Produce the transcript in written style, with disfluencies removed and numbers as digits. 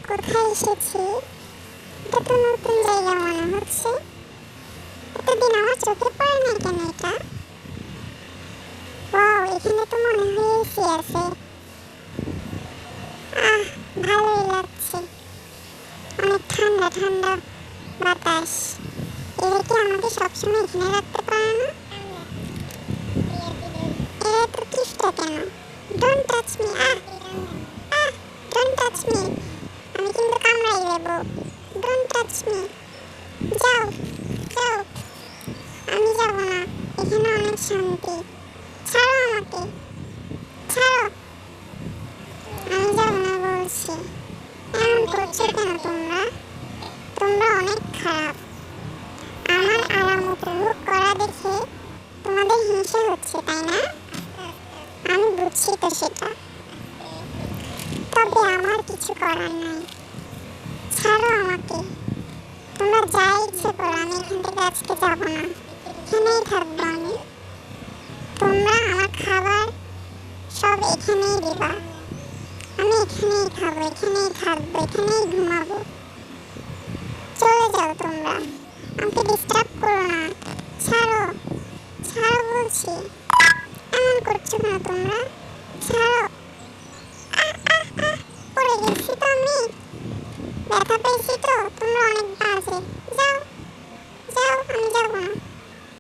কোথায় এসেছি? এটা তো নতুন জায়গা মনে হচ্ছে। এতদিন আমার চোখে পড়ে নাই কেন এটা? ওয়াও, এখানে তো মনে হয় এসি আছে। ভালোই লাগছে, অনেক ঠান্ডা ঠান্ডা বাতাস। এরা কি আমাকে সবসময় এখানে রাখতে পারে না? এরা তো কিফটা কেন? Don't touch me. Don't touch me, আমি কিন্তু কামড়াই দেবো। ডোন্ট টাচ মি, যাও যাও। আমি যাব না, এখানে অনেক শান্তি। ছাড়ো আমাকে, ছাড়ো। আমি যাব না বলছি। এমন করছো কেন তোমরা? তোমরা অনেক খারাপ। আমার আরাম উপভোগ করা দেখে তোমাদের হিংসা হচ্ছে, তাই না? আমি বুঝছি তো সেটা, তবে আমার কিছু করার নাই। ছাড়ো আমাকে। তোমরা যা ইচ্ছে করো, আমি এখান থেকে আজকে যাব না, এখানেই থাকবো আমি। তোমরা আমার খাবার সব এখানেই দিবা। আমি এখানেই খাবো, এখানেই থাকবো, এখানেই ঘুমাবো। চলে যাও তোমরা, আমাকে ডিস্টার্ব করো না। ছাড়ো, ছাড়ো বলছি। এমন করছো কেন তোমরা? ছাড়ো। পড়ে গেছি তো আমি, ব্যথা পেয়েছি তো। তোমরা অনেক বাজে।